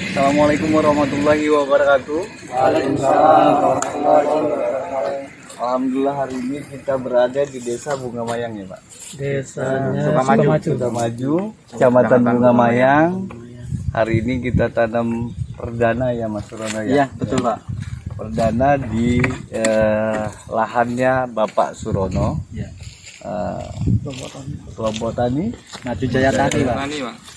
Assalamualaikum warahmatullahi wabarakatuh. Waalaikumsalam warahmatullahi wabarakatuh. Alhamdulillah hari ini kita berada di Desa Bunga Mayang ya Pak. Desanya Sukamaju, Kecamatan Bunga Mayang. Hari ini kita tanam perdana ya Mas Surono ya. Iya, betul Pak. Perdana di lahannya Bapak Surono. Iya. Kelompok tani Maju Jaya Tani Pak.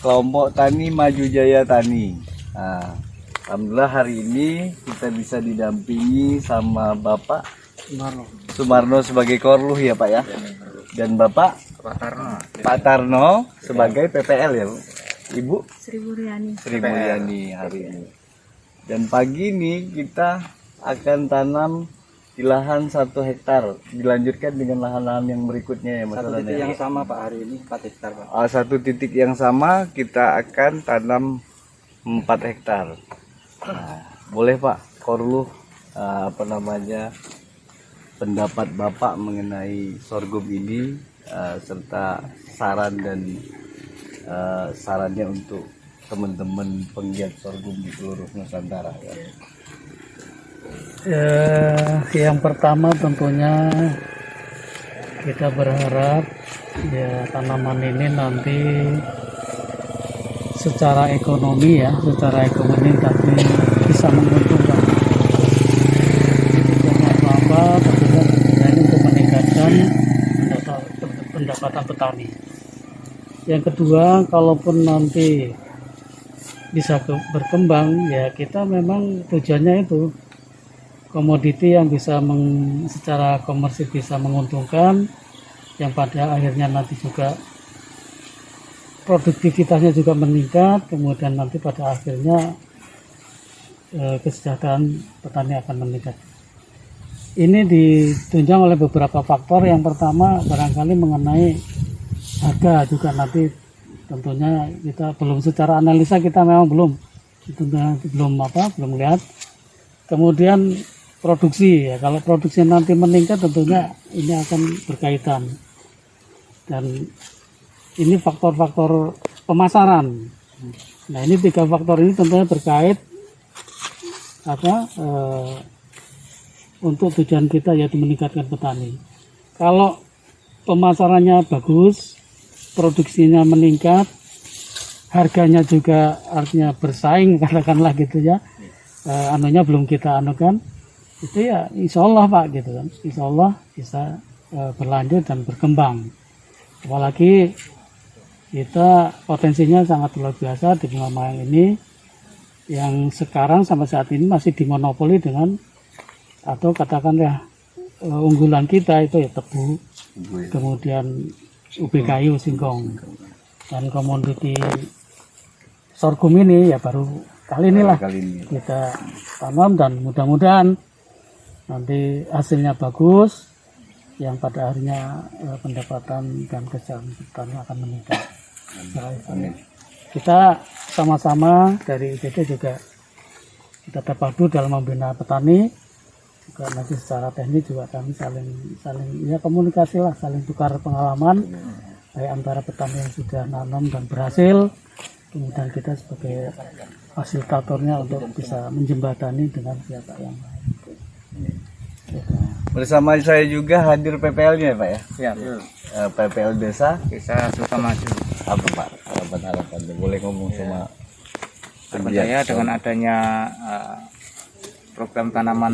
Kelompok Tani Maju Jaya Tani. Nah, alhamdulillah hari ini kita bisa didampingi sama Bapak Sumarno sebagai Korluh ya Pak ya. Dan Bapak Pak Tarno sebagai PPL ya Bu. Ibu Sri Mulyani. Sri Mulyani hari ini. Dan pagi ini kita akan tanam di lahan 1 hektar. Dilanjutkan dengan lahan-lahan yang berikutnya ya Mas. Satu titik yang sama Pak, hari ini 4 hektar Pak. Satu titik yang sama kita akan tanam 4 hektar. Nah, boleh Pak Korluh pendapat Bapak mengenai sorghum ini serta saran dan sarannya untuk teman-teman penggiat sorghum di seluruh Nusantara ya. Yang pertama tentunya kita berharap ya tanaman ini nanti secara ekonomi tapi bisa menguntungkan. Tidak apa-apa, tentunya ini untuk meningkatkan pendapatan petani. Yang kedua, kalaupun nanti bisa berkembang, ya kita memang tujuannya itu komoditi yang bisa secara komersil bisa menguntungkan, yang pada akhirnya nanti juga produktivitasnya juga meningkat, kemudian nanti pada akhirnya kesejahteraan petani akan meningkat. Ini ditunjang oleh beberapa faktor. Yang pertama barangkali mengenai harga juga, nanti tentunya kita belum secara analisa, kita memang belum lihat. Kemudian produksi ya, kalau produksi nanti meningkat tentunya ini akan berkaitan, dan ini faktor-faktor pemasaran. Nah, ini 3 faktor ini tentunya berkait untuk tujuan kita, yaitu meningkatkan petani. Kalau pemasarannya bagus, produksinya meningkat, harganya juga artinya bersaing katakanlah gitu ya, belum kita anukan, itu ya insya Allah Pak gitu kan, insya Allah bisa berlanjut dan berkembang. Apalagi kita potensinya sangat luar biasa di Bunga Mayang ini, yang sekarang sampai saat ini masih dimonopoli dengan, atau katakan ya unggulan kita itu ya tebu, kemudian ubi kayu, singkong, dan komoditi sorghum ini ya baru kali inilah kita tanam, dan mudah-mudahan nanti hasilnya bagus, yang pada akhirnya pendapatan dan kesejahteraan petani akan meningkat. Kita sama-sama dari IPD juga kita terpadu dalam membina petani, juga nanti secara teknis juga kami saling ya komunikasi lah, saling tukar pengalaman baik antara petani yang sudah nanam dan berhasil, kemudian kita sebagai fasilitatornya untuk bisa menjembatani dengan pihak yang lain. Bersama saya juga hadir PPL-nya ya Pak ya. Iya. PPL Desa Sukamaju. apa Pak? Harapan boleh ngomong sama Saya dengan adanya program tanaman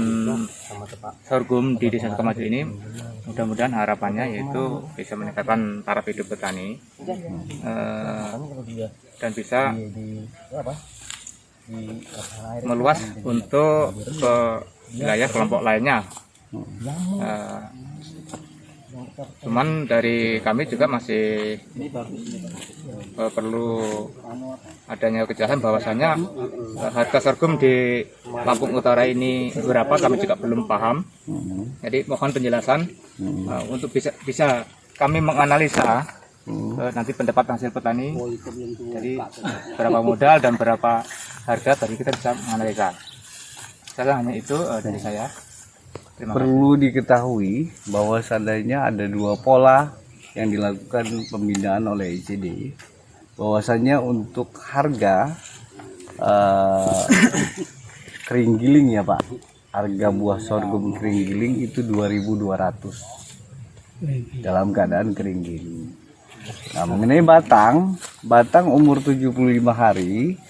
sorghum di Desa Sukamaju ini, mudah-mudahan harapannya yaitu bisa meningkatkan taraf hidup petani dan bisa meluas untuk ke wilayah kelompok lainnya. Cuman dari kami juga masih perlu adanya kejelasan bahwasannya harga sorghum di Lampung Utara ini berapa, kami juga belum paham. Jadi mohon penjelasan untuk bisa kami menganalisa nanti pendapat hasil petani, jadi berapa modal dan berapa harga, tadi kita bisa menganalisa. Saya hanya itu dari saya. Perlu diketahui bahwa seandainya ada 2 pola yang dilakukan pembinaan oleh ICD, bahwasannya untuk harga eh, kering giling ya Pak. Harga buah sorghum kering giling itu 2.200 dalam keadaan kering giling. Nah, mengenai batang umur 75 hari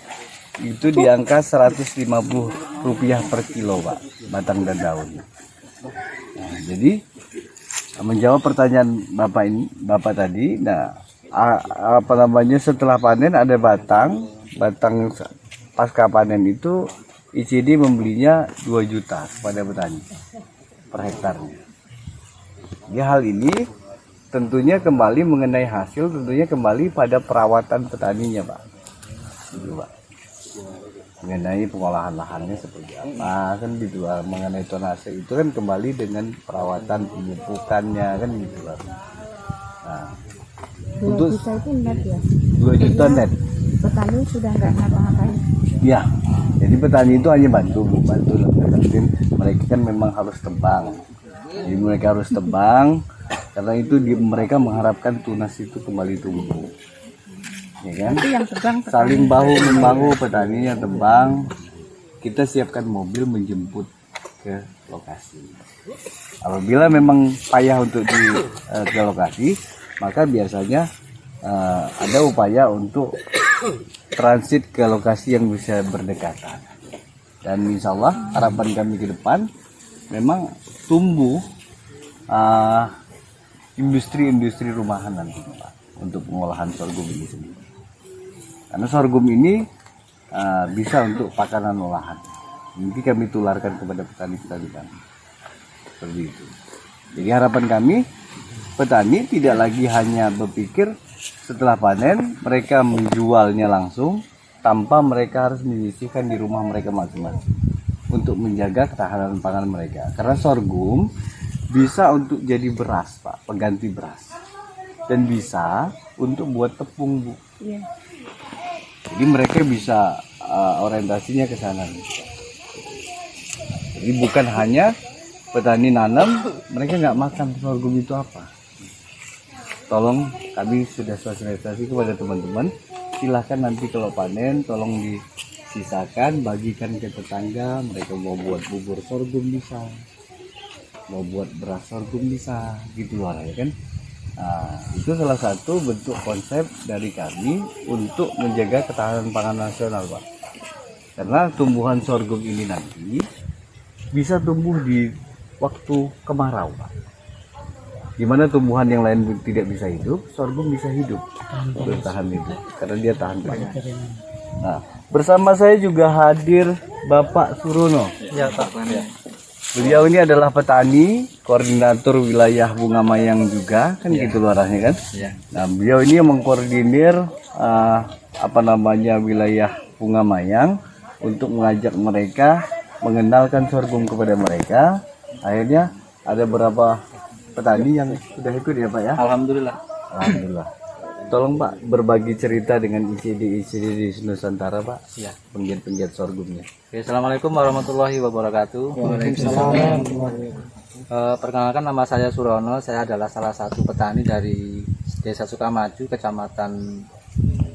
itu di angka Rp150 per kilo Pak, batang dan daun. Nah, jadi menjawab pertanyaan Bapak tadi, nah apa namanya, setelah panen ada batang pasca panen itu ICD membelinya 2 juta kepada petani per hektarnya. Ya, hal ini tentunya kembali mengenai hasil, tentunya kembali pada perawatan petaninya Pak. Gitu, Pak. Mengenai pengolahan lahannya seperti apa kan gitu, Pak. Mengenai tonase itu kan kembali dengan perawatan pemupukannya kan gitu, Pak. Nah, 2 juta itu net ya? 2 juta net. Petani sudah nggak ngapa-ngapain? Ya, jadi petani itu hanya bantu mereka kan memang harus tebang. Jadi mereka harus tebang karena itu mereka mengharapkan tunas itu kembali tumbuh. Ya kan? Itu yang tebang Saling bahu membahu, petaninya tebang, kita siapkan mobil menjemput ke lokasi. Apabila memang payah untuk ke lokasi, maka biasanya ada upaya untuk transit ke lokasi yang bisa berdekatan. Dan insya Allah harapan kami ke depan memang tumbuh industri-industri rumahan nanti Pak, untuk pengolahan sorghum ini sendiri. Karena sorghum ini bisa untuk pakanan olahan. Nanti kami tularkan kepada petani-petani kami. Seperti itu. Jadi harapan kami, petani tidak lagi hanya berpikir setelah panen mereka menjualnya langsung tanpa mereka harus menyisihkan di rumah mereka masing-masing untuk menjaga ketahanan pangan mereka. Karena sorghum bisa untuk jadi beras Pak, pengganti beras, dan bisa untuk buat tepung Bu. Iya. Jadi mereka bisa orientasinya ke sana. Jadi bukan hanya petani nanam, mereka nggak makan sorghum itu apa. Tolong kami sudah sosialisasi kepada teman-teman, silahkan nanti kalau panen tolong disisakan, bagikan ke tetangga. Mereka mau buat bubur sorghum bisa, mau buat beras sorghum bisa, gitu lah ya kan. Nah, itu salah satu bentuk konsep dari kami untuk menjaga ketahanan pangan nasional Pak. Karena tumbuhan sorghum ini nanti bisa tumbuh di waktu kemarau Pak. Gimana tumbuhan yang lain tidak bisa hidup, sorghum bisa hidup, bertahan hidup, karena dia tahan panas. Nah, bersama saya juga hadir Bapak Surono. Ya Pak. Beliau ini adalah petani, koordinator wilayah Bunga Mayang juga, kan gitu luarnya kan. Ya. Nah, beliau ini yang mengkoordinir wilayah Bunga Mayang untuk mengajak mereka, mengenalkan sorghum kepada mereka. Akhirnya ada beberapa petani yang sudah ikut ya Pak ya. Alhamdulillah. Alhamdulillah. Tolong Pak berbagi cerita dengan ICD di Nusantara Pak. Ya. Penggiat-penggiat sorghumnya. Oke, Assalamualaikum warahmatullahi wabarakatuh. Perkenalkan, nama saya Surono. Saya adalah salah satu petani dari Desa Sukamaju, Kecamatan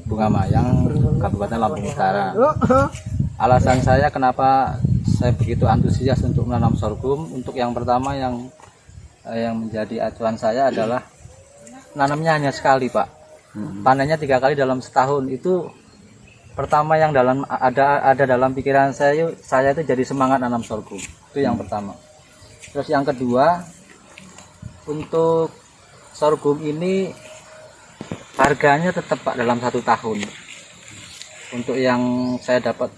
Bunga Mayang, Kabupaten Lampung Utara. Alasan saya kenapa saya begitu antusias untuk menanam sorghum, untuk yang pertama yang menjadi acuan saya adalah nanamnya hanya sekali Pak, panennya 3 kali dalam setahun. Itu pertama yang ada dalam pikiran saya itu jadi semangat nanam sorghum, itu yang pertama. Terus yang kedua, untuk sorghum ini harganya tetap Pak dalam 1 tahun. Untuk yang saya dapat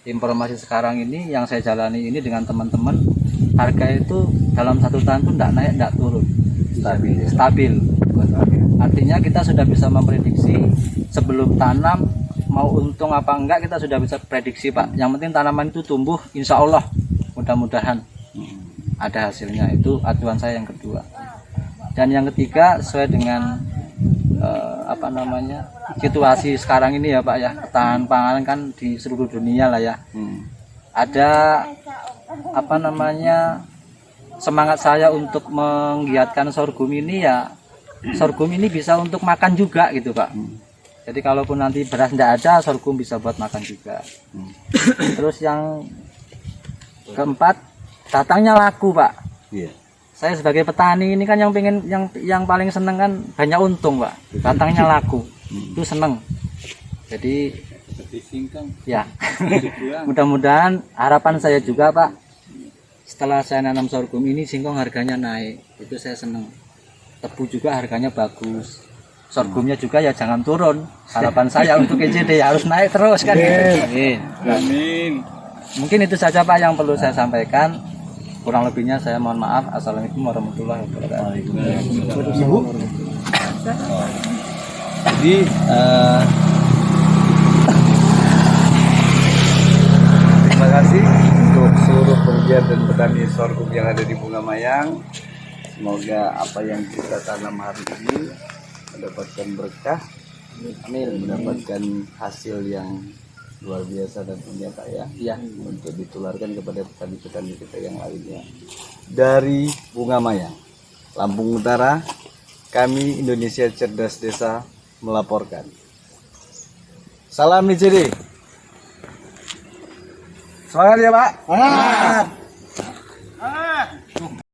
informasi sekarang ini, yang saya jalani ini dengan teman-teman, harga itu dalam 1 tahun itu tidak naik, tidak turun, stabil. Artinya kita sudah bisa memprediksi sebelum tanam mau untung apa enggak, kita sudah bisa prediksi Pak. Yang penting tanaman itu tumbuh, insya Allah mudah-mudahan ada hasilnya. Itu acuan saya yang kedua. Dan yang ketiga, sesuai dengan situasi sekarang ini ya Pak ya, ketahanan pangan kan di seluruh dunia lah ya. Ada semangat saya untuk menggiatkan sorghum ini ya, sorghum ini bisa untuk makan juga gitu Pak. Jadi kalaupun nanti beras tidak ada, sorghum bisa buat makan juga. Terus yang keempat, datangnya laku, Pak. Iya. Saya sebagai petani ini kan yang pengen yang paling seneng kan banyak untung, Pak. Datangnya laku. Itu seneng. Jadi ya. Mudah-mudahan harapan saya juga, Pak. Setelah saya nanam sorghum ini, singkong harganya naik. Itu saya seneng. Tebu juga harganya bagus. Sorghumnya juga ya jangan turun. Harapan saya untuk EJD harus naik terus kan. Amin. Mungkin itu saja Pak yang perlu saya sampaikan. Kurang lebihnya saya mohon maaf. Assalamualaikum warahmatullahi wabarakatuh. Ibu. Jadi terima kasih untuk seluruh penggiat dan petani sorghum yang ada di Bunga Mayang. Semoga apa yang kita tanam hari ini mendapatkan berkah, amin, mendapatkan hasil yang luar biasa dan punya Pak ya. Iya, untuk ditularkan kepada petani-petani kita yang lainnya. Dari Bunga Mayang, Lampung Utara, kami Indonesia Cerdas Desa melaporkan. Salam ICD. Semangat ya Pak. Semangat.